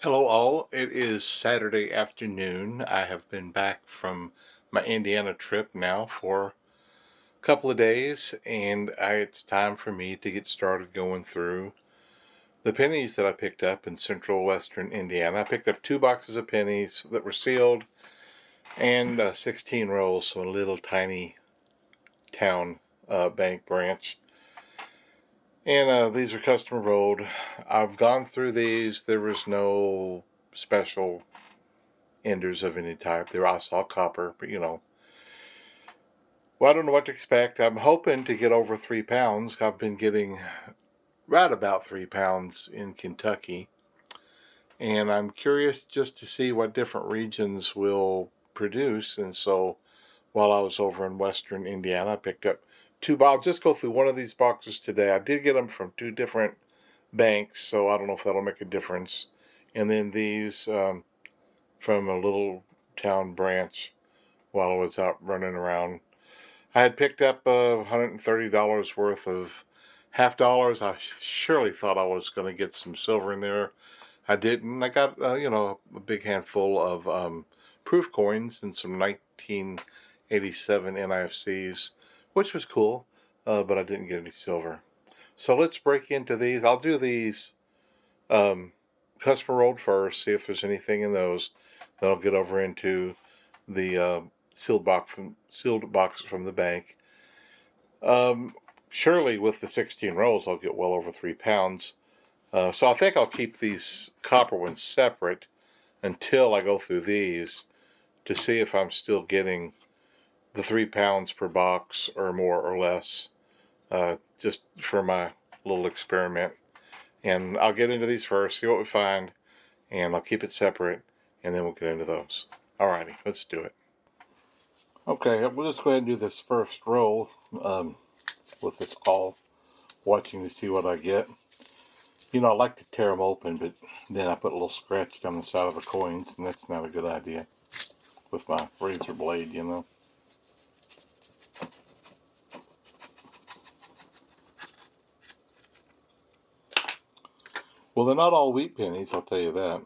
Hello, all. It is Saturday afternoon. I have been back from my Indiana trip now for a couple of days, and it's time for me to get started going through the pennies that I picked up in central western Indiana. I picked up 2 boxes of pennies that were sealed and 16 rolls from a little tiny town bank branch. And these are custom rolled. I've gone through these. There was no special enders of any type. I saw copper, but Well, I don't know what to expect. I'm hoping to get over 3 pounds. I've been getting right about 3 pounds in Kentucky. And I'm curious just to see what different regions will produce. And so while I was over in western Indiana, I picked up I'll just go through one of these boxes today. I did get them from 2 different banks, so I don't know if that'll make a difference. And then these from a little town branch while I was out running around. I had picked up $130 worth of half dollars. I surely thought I was going to get some silver in there. I didn't. I got, a big handful of proof coins and some 1987 NIFCs, which was cool, but I didn't get any silver. So let's break into these. I'll do these customer rolled first, see if there's anything in those. Then I'll get over into the sealed box from the bank. Surely with the 16 rolls, I'll get well over 3 pounds. So I think I'll keep these copper ones separate until I go through these to see if I'm still getting the 3 pounds per box or more or less, just for my little experiment. And I'll get into these first, see what we find, and I'll keep it separate, and then we'll get into those. Alrighty, let's do it. Okay, we'll just go ahead and do this first roll with this all, watching to see what I get. I like to tear them open, but then I put a little scratch down the side of the coins, and that's not a good idea with my razor blade, Well, they're not all wheat pennies, I'll tell you that.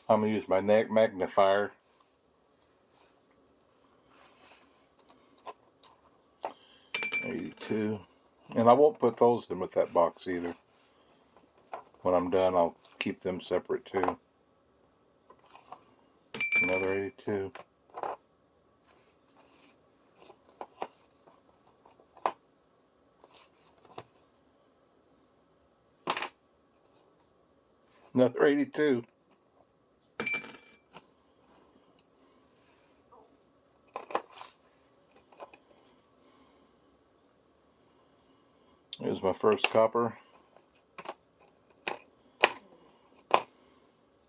I'm going to use my magnifier. $82. And I won't put those in with that box either. When I'm done, I'll keep them separate too. Another 82. Another 82. Here's my first copper.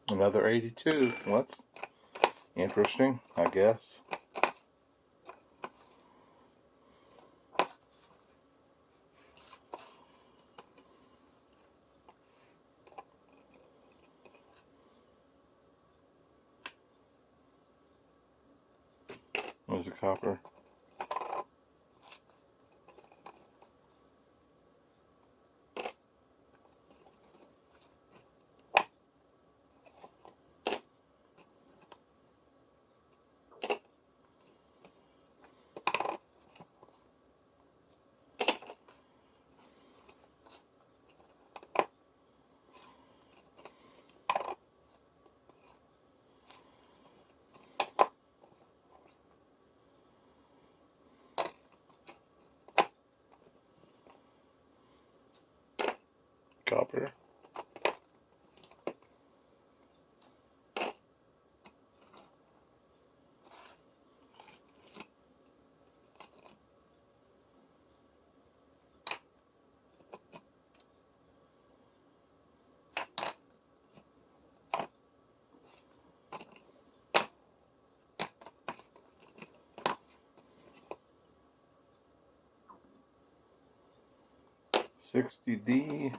Another 82. Well, that's interesting, I guess. There's a copper. Copper. $60.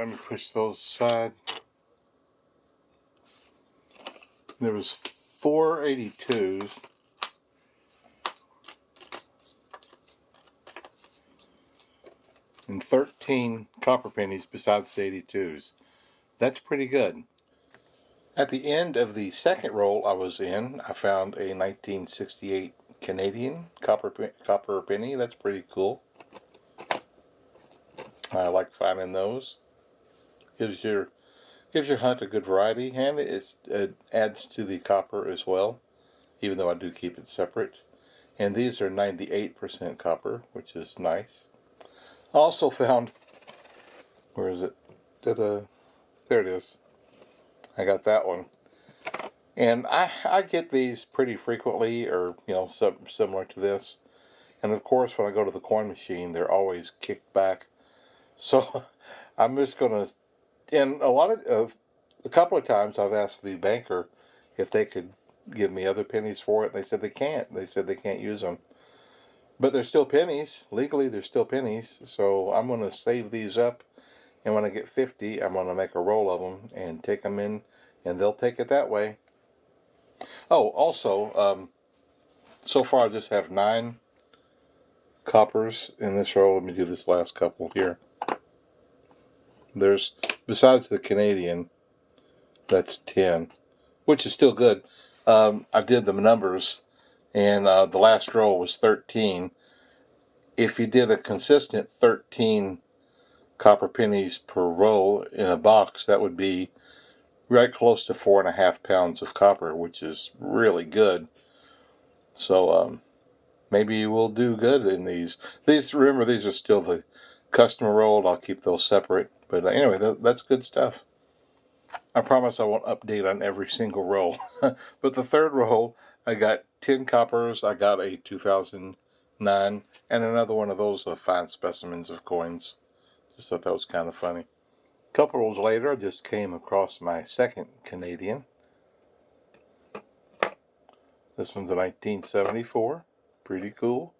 let me push those aside. There was 482s. And 13 copper pennies besides the 82s. That's pretty good. At the end of the second roll I was in, I found a 1968 Canadian copper penny. That's pretty cool. I like finding those. Gives your hunt a good variety, and it adds to the copper as well, even though I do keep it separate. And these are 98% copper, which is nice. I also found, where is it? There it is. I got that one. And I get these pretty frequently, or, something similar to this. And of course, when I go to the coin machine, they're always kicked back. So I'm just going to, and a couple of times I've asked the banker if they could give me other pennies for it. They said they can't. They said they can't use them. But they're still pennies. Legally, they're still pennies. So I'm going to save these up. And when I get 50, I'm going to make a roll of them and take them in, and they'll take it that way. Oh, also, so far I just have 9 coppers in this roll. Let me do this last couple here. There's, besides the Canadian, that's 10, which is still good. I did the numbers, and the last roll was 13. If you did a consistent 13 copper pennies per roll in a box, that would be right close to 4.5 pounds of copper, which is really good. So maybe we'll do good in these. Remember, these are still the customer rolled. I'll keep those separate. But anyway, that's good stuff. I promise I won't update on every single roll. But the third roll, I got 10 coppers. I got a 2009 and another one of those fine specimens of coins. Just thought that was kind of funny. A couple rolls later, I just came across my second Canadian. This one's a 1974. Pretty cool.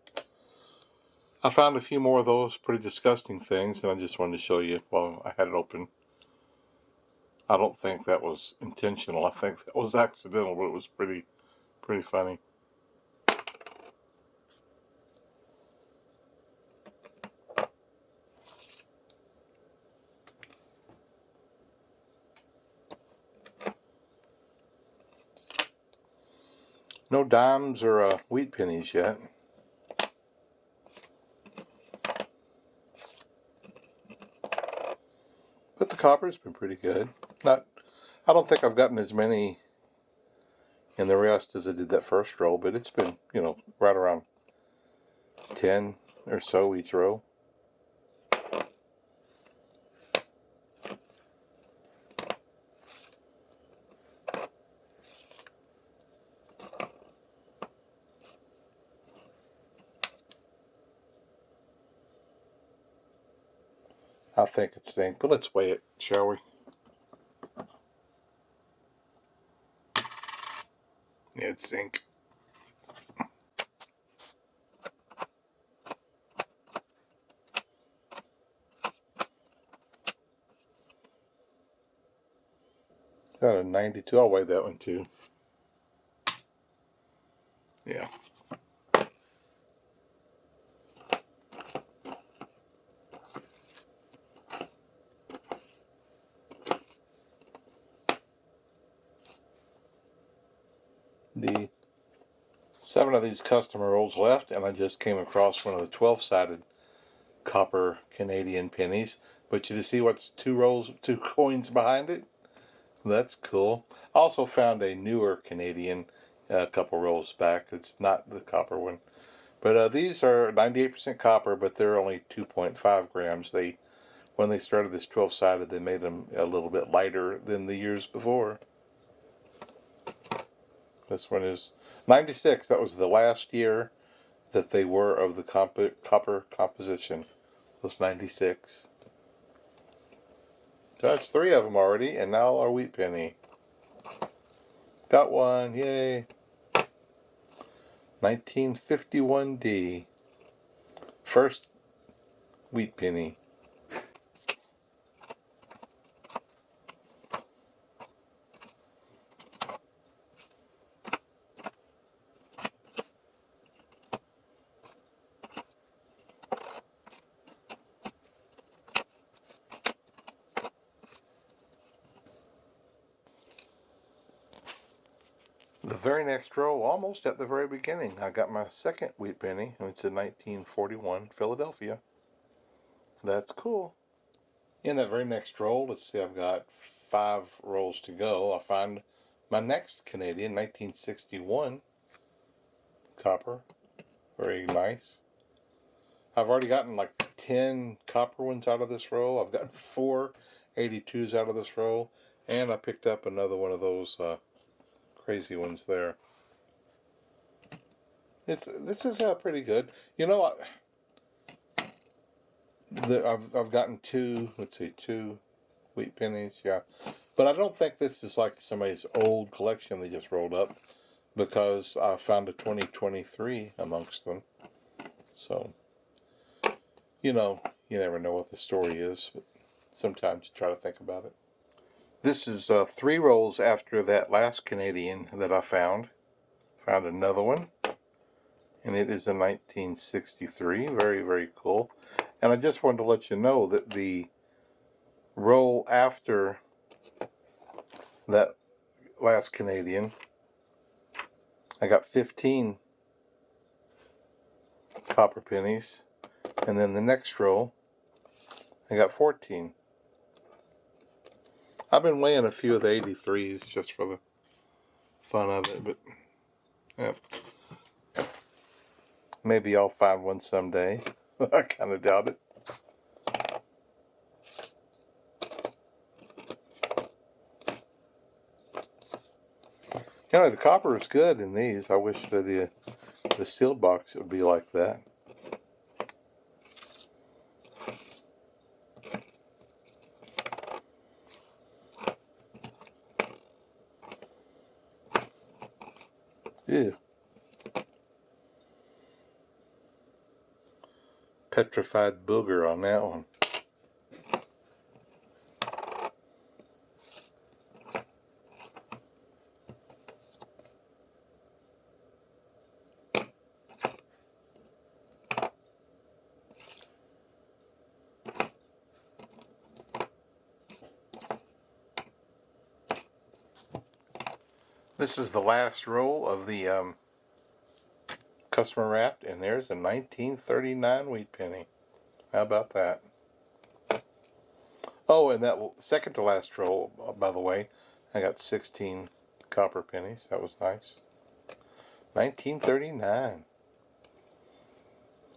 I found a few more of those pretty disgusting things, and I just wanted to show you while I had it open. I don't think that was intentional. I think that was accidental, but it was pretty funny. No dimes or wheat pennies yet. But the copper's been pretty good. I don't think I've gotten as many in the rest as I did that first row, but it's been, right around 10 or so each row. I think it's zinc, but let's weigh it, shall we? Yeah, it's zinc. Is that a 92? I'll weigh that one too. Yeah. The 7 of these customer rolls left, and I just came across one of the 12-sided copper Canadian pennies. But you see what's 2 coins behind it? That's cool. I also found a newer Canadian a couple rolls back. It's not the copper one. But these are 98% copper, but they're only 2.5 grams. When they started this 12-sided, they made them a little bit lighter than the years before. This one is 96. That was the last year that they were of the copper composition. It was 96. That's 3 of them already, and now our wheat penny. Got one, yay. 1951D. First wheat penny. The very next row, almost at the very beginning, I got my second wheat penny, and it's a 1941 Philadelphia. That's cool. In that very next roll, let's see, I've got 5 rolls to go. I'll find my next Canadian, 1961 copper. Very nice. I've already gotten like 10 copper ones out of this roll. I've gotten 4 82s out of this roll. And I picked up another one of those crazy ones there. This is pretty good. You know, I've gotten 2, let's see, 2 wheat pennies, yeah. But I don't think this is like somebody's old collection they just rolled up, because I found a 2023 amongst them. So, you know, you never know what the story is, but sometimes you try to think about it. This is 3 rolls after that last Canadian that I found. Found another one, and it is a 1963. Very, very cool. And I just wanted to let you know that the roll after that last Canadian, I got 15 copper pennies, and then the next roll I got 14. I've been weighing a few of the 83s just for the fun of it, but yeah. Maybe I'll find one someday. I kind of doubt it. You know, the copper is good in these. I wish that the sealed box would be like that. Ew. Petrified booger on that one. This is the last roll of the customer wrapped, and there's a 1939 wheat penny. How about that? Oh, and that second to last roll, by the way, I got 16 copper pennies. That was nice. 1939.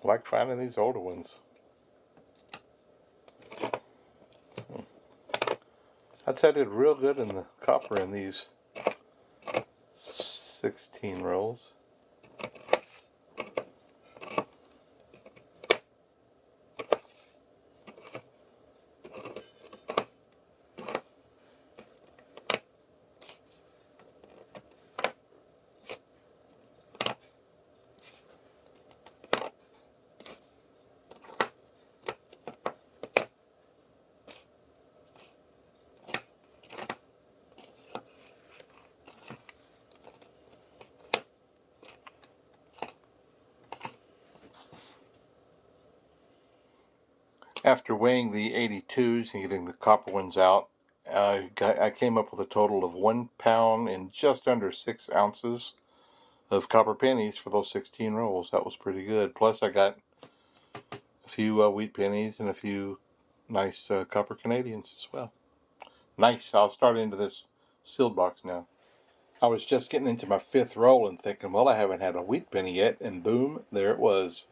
I like finding these older ones. I'd say I did real good in the copper in these 16 rolls. After weighing the 82s and getting the copper ones out, I came up with a total of 1 pound and just under 6 ounces of copper pennies for those 16 rolls. That was pretty good. Plus I got a few wheat pennies and a few nice copper Canadians as well. Nice. I'll start into this sealed box now. I was just getting into my 5th roll and thinking, well, I haven't had a wheat penny yet, and boom, there it was.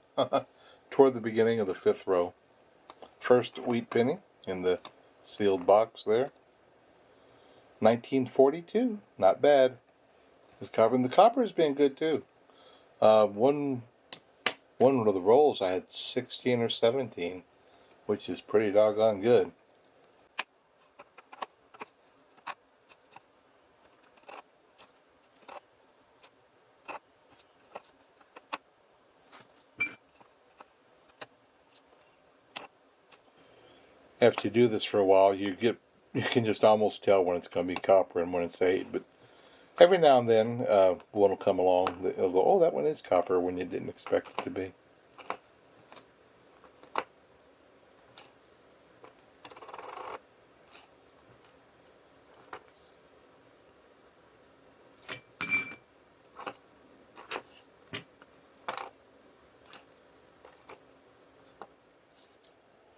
Toward the beginning of the 5th row. First wheat penny in the sealed box there. 1942. Not bad. The copper has been good too. One of the rolls I had 16 or 17, which is pretty doggone good. After you do this for a while, you can just almost tell when it's going to be copper and when it's 8. But every now and then, one will come along that will go, oh, that one is copper, when you didn't expect it to be.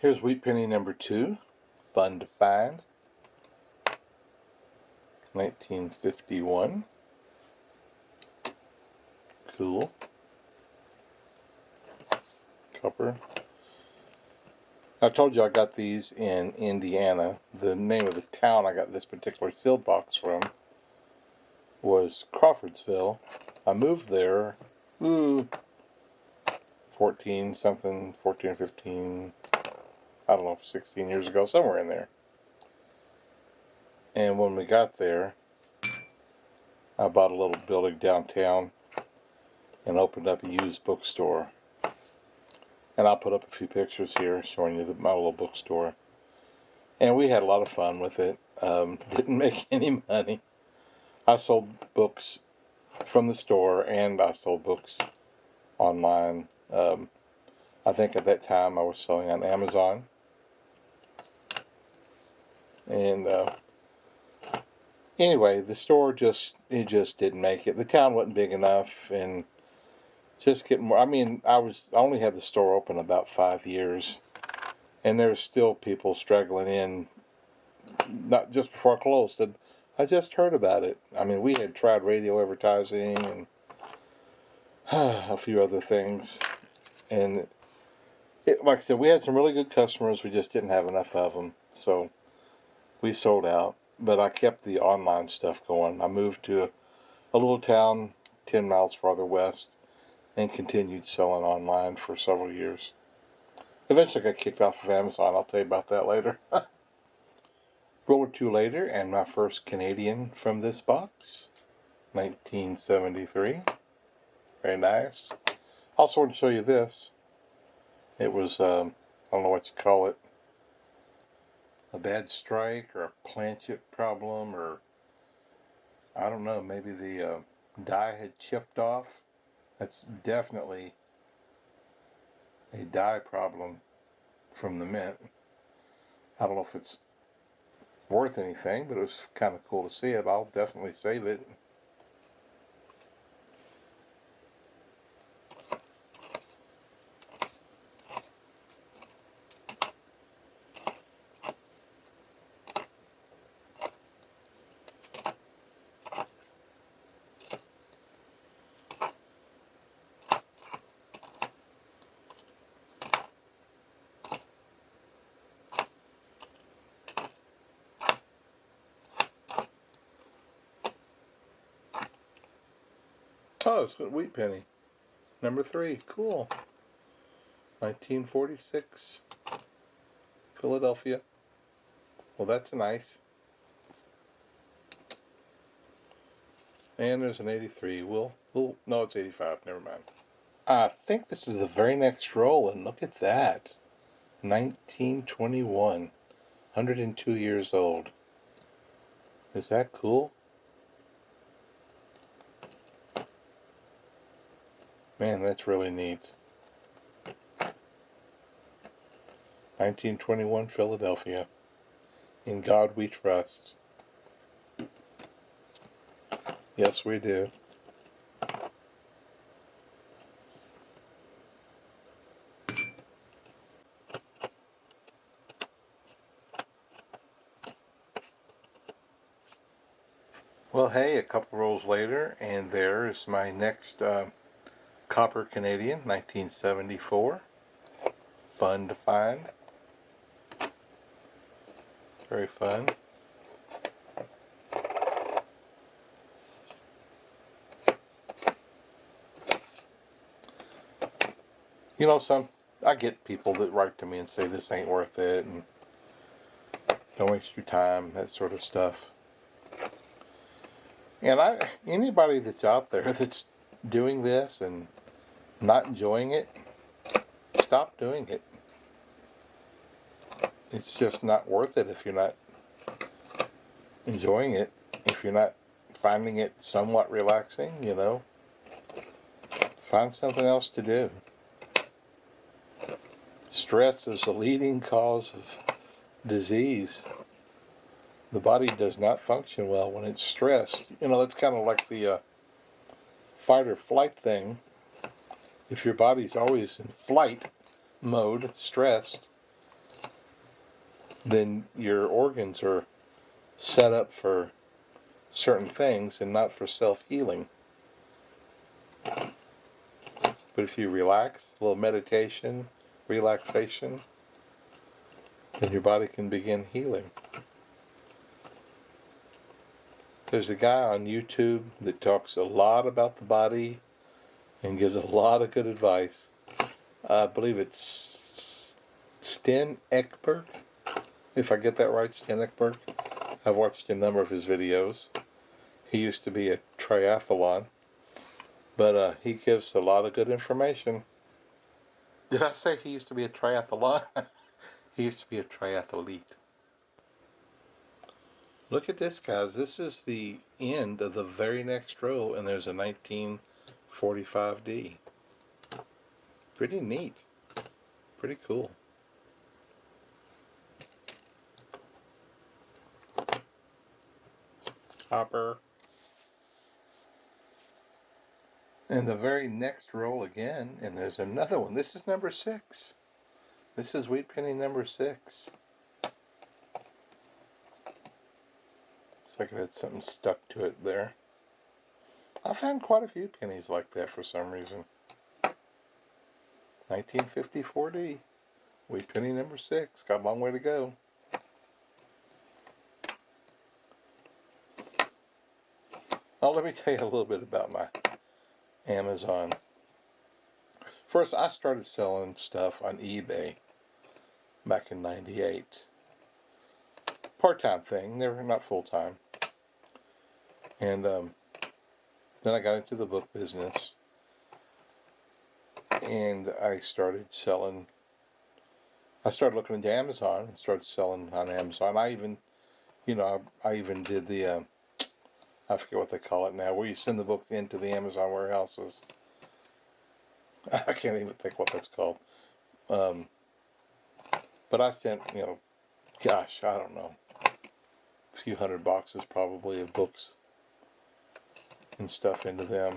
Here's wheat penny number 2. Fun to find. 1951. Cool. Copper. I told you I got these in Indiana. The name of the town I got this particular sealed box from was Crawfordsville. I moved there 14 or 15, I don't know, 16 years ago, somewhere in there. And when we got there, I bought a little building downtown and opened up a used bookstore. And I'll put up a few pictures here showing you my little bookstore. And we had a lot of fun with it. Didn't make any money. I sold books from the store and I sold books online. I think at that time I was selling on Amazon. And anyway, the store just didn't make it. The town wasn't big enough, and just getting more. I mean, I only had the store open about 5 years, and there's still people struggling in. Not just before I closed, said, I just heard about it. I mean, we had tried radio advertising and a few other things, and like I said, we had some really good customers. We just didn't have enough of them, so we sold out. But I kept the online stuff going. I moved to a little town 10 miles farther west and continued selling online for several years. Eventually I got kicked off of Amazon. I'll tell you about that later. Roll or two later, and my first Canadian from this box, 1973. Very nice. Also want to show you this. It was, I don't know what you call it, a bad strike or a planchet problem, or I don't know, maybe the die had chipped off. That's definitely a die problem from the mint. I don't know if it's worth anything, but it was kind of cool to see it. I'll definitely save it. Oh, it's a wheat penny. Number 3. Cool. 1946. Philadelphia. Well, that's nice. And there's an 83. No, it's 85. Never mind. I think this is the very next roll, and look at that. 1921. 102 years old. Is that cool? Man, that's really neat. 1921 Philadelphia. In God we trust. Yes, we do. Well, hey, a couple rolls later, and there is my next Copper Canadian, 1974. Fun to find. Very fun. You know, I get people that write to me and say this ain't worth it, and don't waste your time, that sort of stuff. And anybody that's out there that's doing this and not enjoying it, stop doing it. It's just not worth it if you're not enjoying it, if you're not finding it somewhat relaxing, you know. Find something else to do. Stress is the leading cause of disease. The body does not function well when it's stressed. You know, that's kind of like the fight or flight thing. If your body's always in flight mode, stressed, then your organs are set up for certain things and not for self-healing. But if you relax, a little meditation, relaxation, then your body can begin healing. There's a guy on YouTube that talks a lot about the body and gives a lot of good advice. I believe it's Sten Ekberg, if I get that right, Sten Ekberg. I've watched a number of his videos. He used to be a triathlon, but he gives a lot of good information. Did I say he used to be a triathlon? He used to be a triathlete. Look at this, guys. This is the end of the very next row, and there's a 1945D. Pretty neat. Pretty cool. Hopper. And the very next row again, and there's another one. This is number 6. This is wheat penny number 6. Looks like it had something stuck to it there. I found quite a few pennies like that for some reason. 1954D. Wheat penny number 6. Got a long way to go. Oh, let me tell you a little bit about my Amazon. First, I started selling stuff on eBay back in '98. Part-time thing, never, not full-time. And then I got into the book business, and I started selling. I started looking into Amazon and started selling on Amazon. I even, I even did the, I forget what they call it now, where you send the books into the Amazon warehouses. I can't even think what that's called. But I sent, gosh, I don't know, a few hundred boxes probably of books and stuff into them.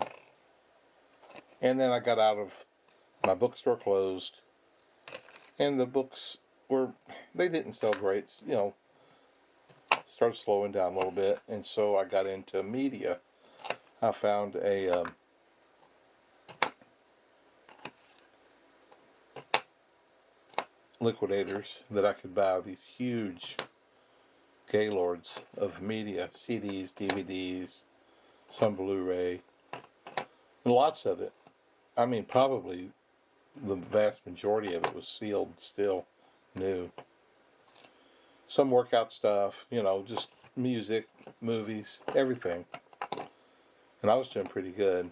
And then I got out of, my bookstore closed, and the books they didn't sell great, started slowing down a little bit, and so I got into media. I found a liquidators that I could buy these huge gaylords of media, CDs, DVDs, some Blu-ray, and lots of it. I mean, probably the vast majority of it was sealed still, new. Some workout stuff, just music, movies, everything. And I was doing pretty good.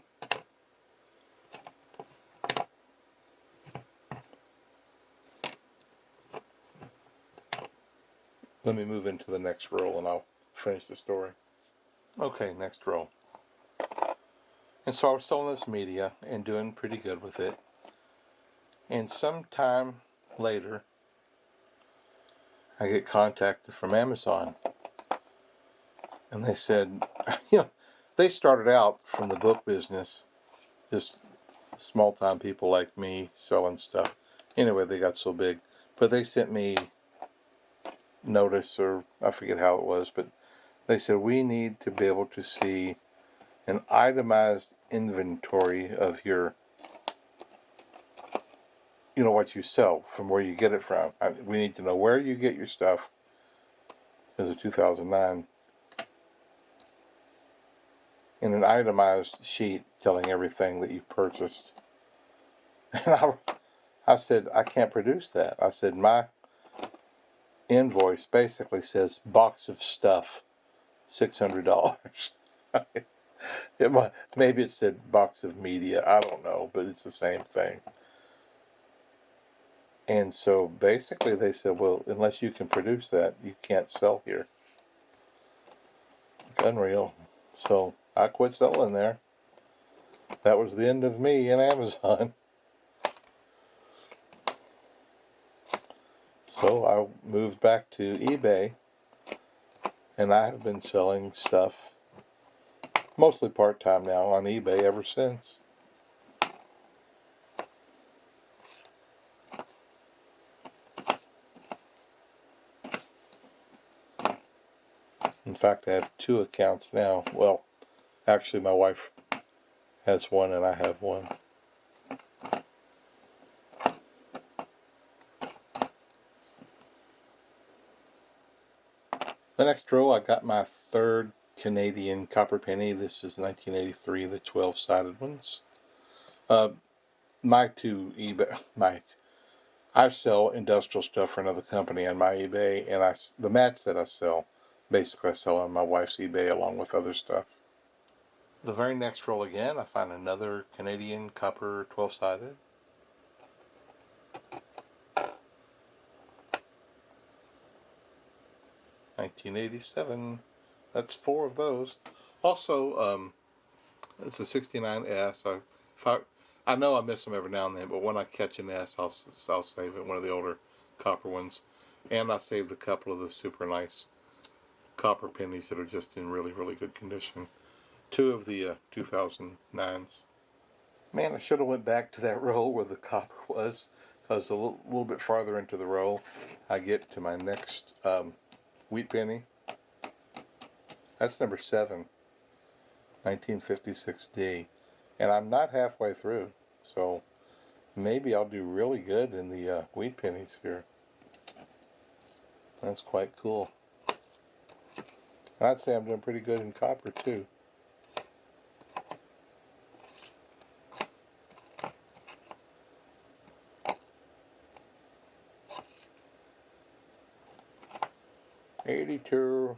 Let me move into the next roll and I'll finish the story. Okay, next roll. And so I was selling this media and doing pretty good with it. And sometime later, I get contacted from Amazon. And they said, they started out from the book business, just small-time people like me selling stuff. Anyway, they got so big. But they sent me notice, or I forget how it was, but they said, we need to be able to see an itemized inventory of your, what you sell, from where you get it from. We need to know where you get your stuff. It was a 2009. In an itemized sheet telling everything that you purchased. And I said, I can't produce that. I said, my invoice basically says box of stuff, $600. Maybe it said box of media, I don't know, but it's the same thing. And so basically they said, well, unless you can produce that, you can't sell here. Unreal. So I quit selling there. That was the end of me in Amazon. So I moved back to eBay, and I have been selling stuff, mostly part-time now, on eBay ever since. fact, I have 2 accounts now. Well, actually my wife has one and I have one. The next row, I got my 3rd Canadian copper penny. This is 1983, the 12-sided ones. My 2 eBay, I sell industrial stuff for another company on my eBay, and the mats that I sell, basically I sell on my wife's eBay along with other stuff. The very next roll again, I find another Canadian copper 12-sided. $19.87. That's 4 of those. Also, it's a 69S. I know I miss them every now and then, but when I catch an S, I'll save it, one of the older copper ones. And I saved a couple of the super nice copper pennies that are just in really, really good condition. 2 of the 2009s. Man, I should have went back to that row where the copper was, because a little bit farther into the row, I get to my next wheat penny. That's number 7, 1956D. And I'm not halfway through, so maybe I'll do really good in the wheat pennies here. That's quite cool. And I'd say I'm doing pretty good in copper too. $82.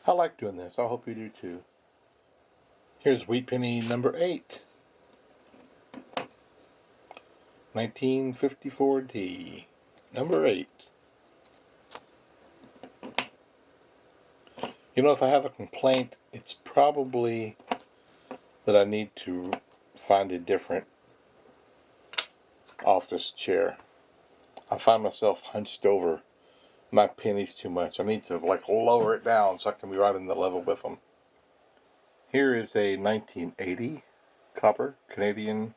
I like doing this. I hope you do too. Here's wheat penny number 8. 1954D. Number 8. You know, if I have a complaint, it's probably that I need to find a different office chair. I find myself hunched over my pennies too much. I need to lower it down so I can be right in the level with them. Here is a 1980 copper Canadian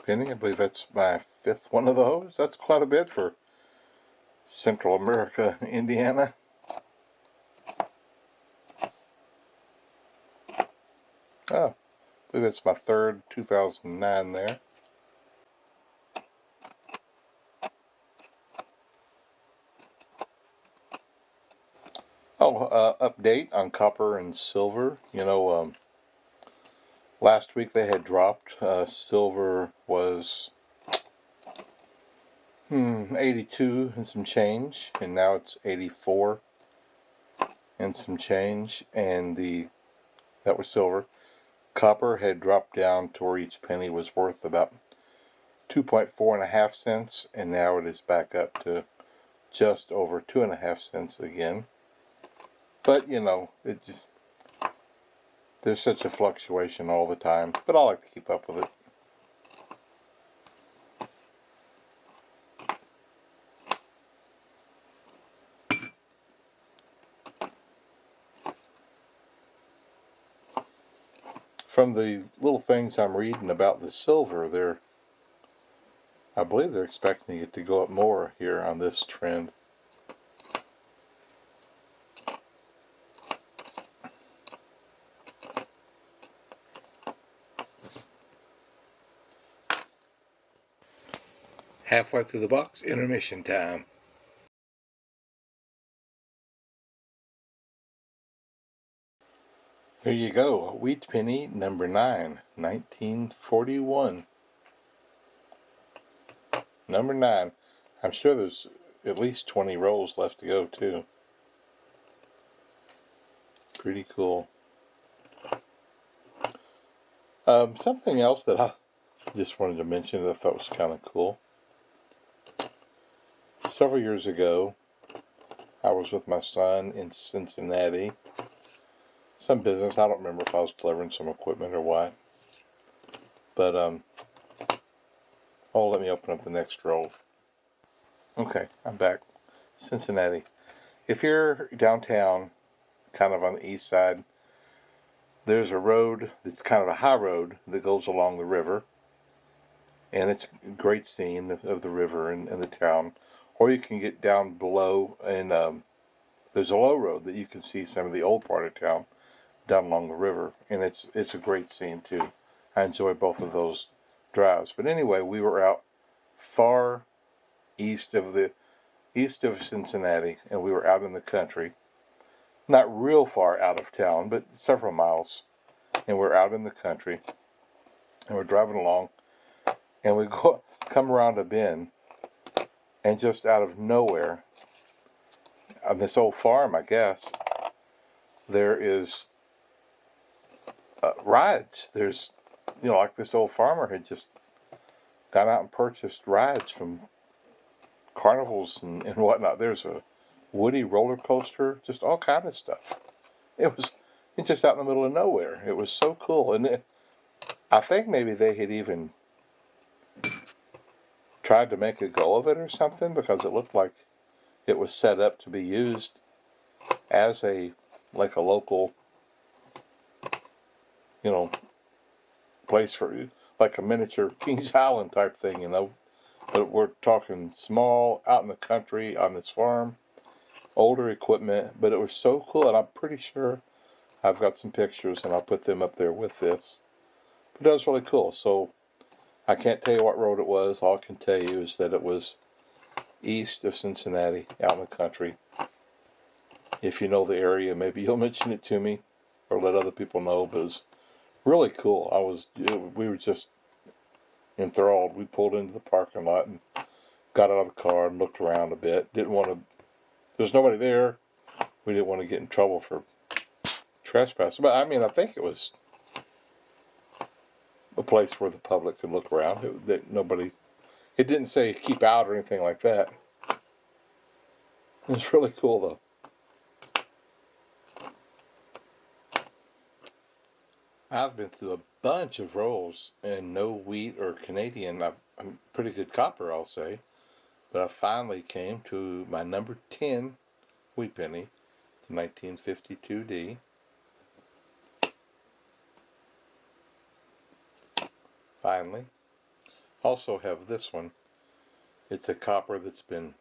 penny. I believe that's my 5th one of those. That's quite a bit for Central America, Indiana. Oh, I believe it's my 3rd 2009 there. Update on copper and silver. You know, last week they had dropped. Silver was 82 and some change, and now it's 84 and some change, and that was silver. Copper had dropped down to where each penny was worth about 2.45 cents, and now it is back up to just over 2.5 cents again. But you know, there's such a fluctuation all the time, but I like to keep up with it. From the little things I'm reading about the silver, I believe they're expecting it to go up more here on this trend. Halfway through the box, intermission time. Here you go, wheat penny number 9, 1941. Number 9. I'm sure there's at least 20 rolls left to go too. Pretty cool. Something else that I just wanted to mention that I thought was kind of cool. Several years ago, I was with my son in Cincinnati. Some business. I don't remember if I was delivering some equipment or what. But, let me open up the next roll. Okay, I'm back. Cincinnati. If you're downtown, kind of on the east side. There's a road that's kind of a high road that goes along the river. And it's a great scene of the river and the town. Or you can get down below, and there's a low road that you can see some of the old part of town down along the river. And it's a great scene too. I enjoy both of those drives. But anyway, we were out far east of Cincinnati, and we were out in the country. Not real far out of town, but several miles. And we're out in the country, and we're driving along, and we come around a bend, and just out of nowhere, on this old farm, I guess, there is rides. There's, like this old farmer had just gone out and purchased rides from carnivals and whatnot. There's a woody roller coaster, just all kind of stuff. It's just out in the middle of nowhere. It was so cool. And I think maybe they had even tried to make a go of it or something, because it looked like it was set up to be used as a local, place for like a miniature Kings Island type thing, But we're talking small, out in the country on this farm, older equipment, but it was so cool, and I'm pretty sure I've got some pictures, and I'll put them up there with this. But that was really cool. So I can't tell you what road it was. All I can tell you is that it was east of Cincinnati, out in the country. If you know the area, maybe you'll mention it to me or let other people know, but it was really cool. We were just enthralled. We pulled into the parking lot and got out of the car and looked around a bit. There's nobody there. We didn't want to get in trouble for trespassing. But I think it was a place where the public could look around. It didn't say keep out or anything like that. It was really cool though. I've been through a bunch of rolls and no wheat or Canadian. I'm pretty good copper, I'll say. But I finally came to my number 10 wheat penny. It's a 1952D. Finally. Also have this one. It's a copper that's been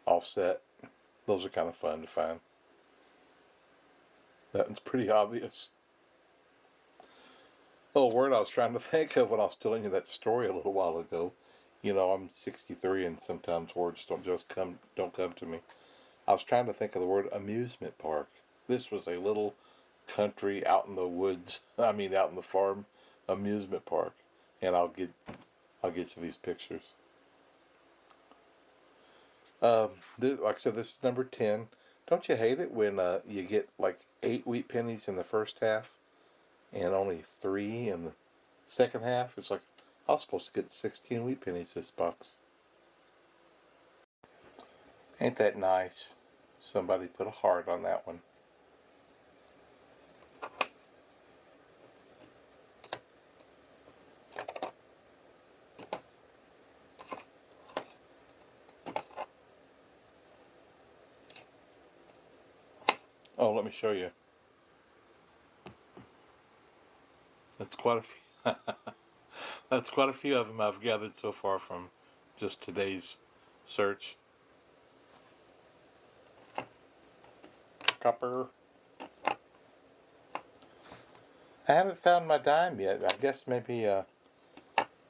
offset. Those are kind of fun to find. That one's pretty obvious. The word I was trying to think of when I was telling you that story a little while ago. I'm 63 and sometimes words don't come to me. I was trying to think of the word amusement park. This was a little country out in the woods, out in the farm amusement park. And I'll get you these pictures. Like I said, this is number 10. Don't you hate it when you get like 8 wheat pennies in the first half and only 3 in the second half? It's like, I was supposed to get 16 wheat pennies this box. Ain't that nice? Somebody put a heart on that one. Oh, let me show you. That's quite a few. That's quite a few of them I've gathered so far from just today's search. Copper. I haven't found my dime yet. I guess maybe up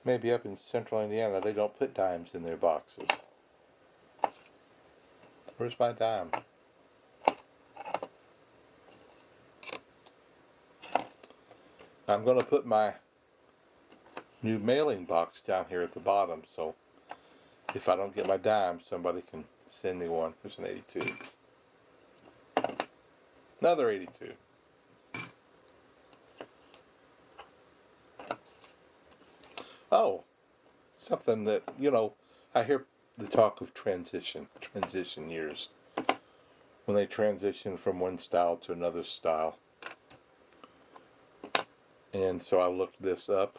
in central Indiana they don't put dimes in their boxes. Where's my dime? I'm going to put my new mailing box down here at the bottom, so if I don't get my dime, somebody can send me one. There's an 82. Another 82. Oh, something that, I hear the talk of transition years. When they transition from one style to another style. And so I looked this up.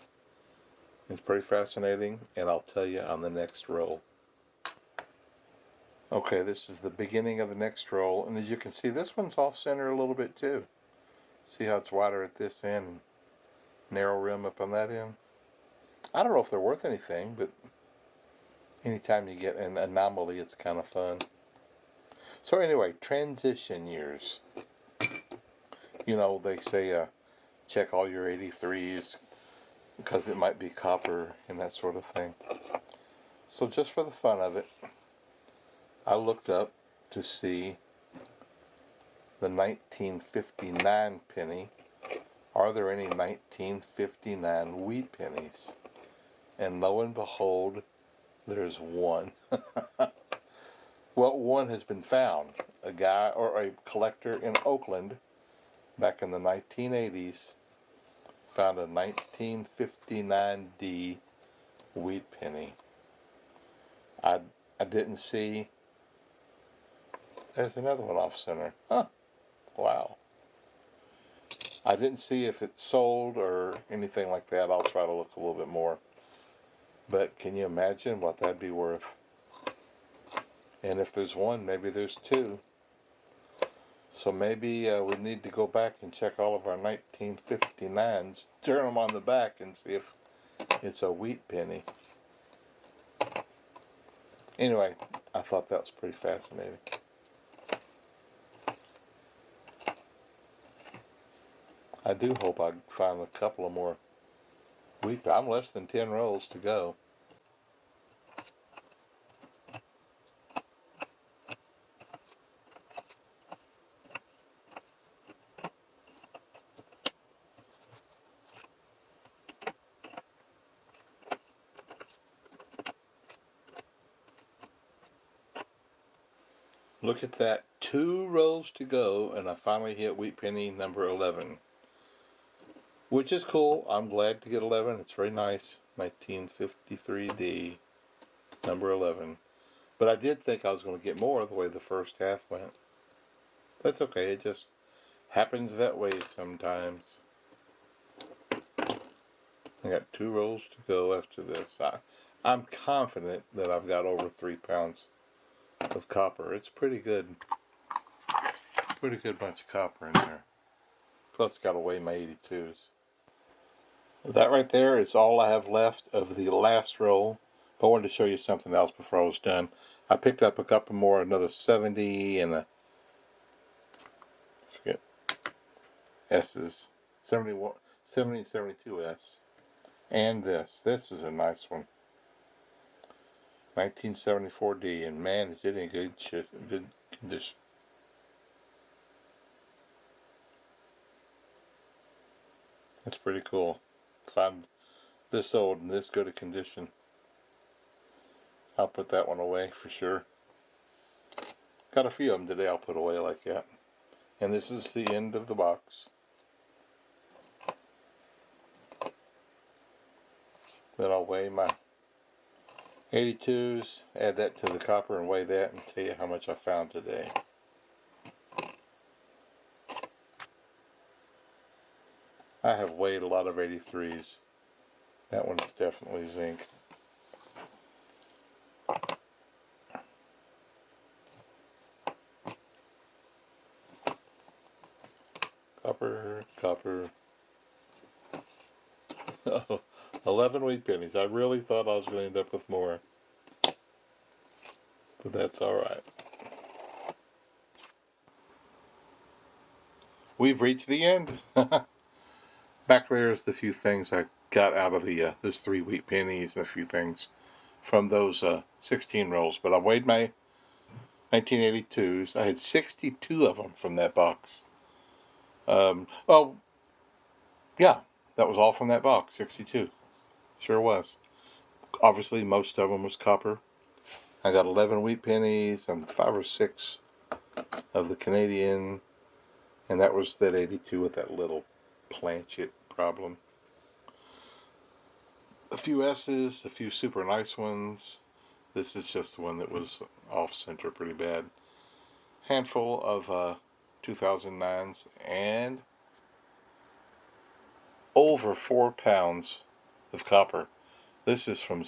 It's pretty fascinating, and I'll tell you on the next roll. Okay, this is the beginning of the next roll, and as you can see, this one's off center a little bit too. See how it's wider at this end and narrow rim up on that end? I don't know if they're worth anything, but anytime you get an anomaly, it's kind of fun. So anyway, transition years. You know, they say check all your 83s because it might be copper and that sort of thing. So just for the fun of it, I looked up to see the 1959 penny. Are there any 1959 wheat pennies? And lo and behold, there's one. Well, one has been found. A guy or a collector in Oakland back in the 1980s found a 1959D wheat penny. I didn't see. There's another one off center. Huh. Wow. I didn't see if it sold or anything like that. I'll try to look a little bit more. But can you imagine what that'd be worth? And if there's one, maybe there's two. So maybe we need to go back and check all of our 1959s, turn them on the back and see if it's a wheat penny. Anyway, I thought that was pretty fascinating. I do hope I find a couple of more wheat. I'm less than 10 rolls to go. Look at that, 2 rolls to go, and I finally hit wheat penny number 11. Which is cool. I'm glad to get 11. It's very nice. 1953D, number 11. But I did think I was going to get more the way the first half went. That's okay. It just happens that way sometimes. I got 2 rolls to go after this. I'm confident that I've got over 3 pounds of copper. It's pretty good. Pretty good bunch of copper in there. Plus, got to weigh my 82s. That right there is all I have left of the last roll. But I wanted to show you something else before I was done. I picked up a couple more, another 70 and a, forget, S's. 71, 70 72S. And this. This is a nice one. 1974D, and man, is it in good condition. That's pretty cool. Find this old and this good a condition. I'll put that one away for sure. Got a few of them today I'll put away like that. And this is the end of the box. Then I'll weigh my 82s, add that to the copper and weigh that and tell you how much I found today. I have weighed a lot of 83s. That one's definitely zinc. Copper. Oh, 11 wheat pennies. I really thought I was going to end up with more. But that's alright. We've reached the end. Back there is the few things I got out of the those 3 wheat pennies and a few things from those 16 rolls. But I weighed my 1982s. I had 62 of them from that box. Oh, yeah, that was all from that box, 62. Sure was. Obviously, most of them was copper. I got 11 wheat pennies and 5 or 6 of the Canadian. And that was that 82 with that little planchet problem. A few S's, a few super nice ones. This is just the one that was off center pretty bad. Handful of 2009s and over 4 pounds of copper. This is from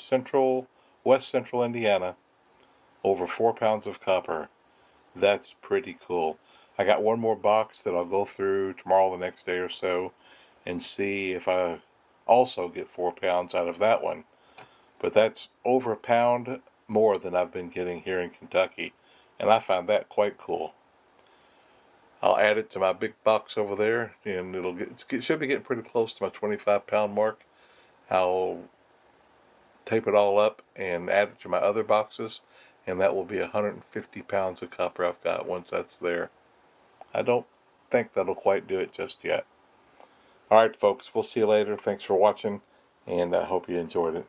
West Central Indiana. over 4 pounds of copper. That's pretty cool. I got one more box that I'll go through tomorrow, the next day or so, and see if I also get 4 pounds out of that one. But that's over a pound more than I've been getting here in Kentucky, and I find that quite cool. I'll add it to my big box over there, and it should be getting pretty close to my 25-pound mark. I'll tape it all up and add it to my other boxes, and that will be 150 pounds of copper I've got once that's there. I don't think that'll quite do it just yet. Alright folks, we'll see you later. Thanks for watching, and I hope you enjoyed it.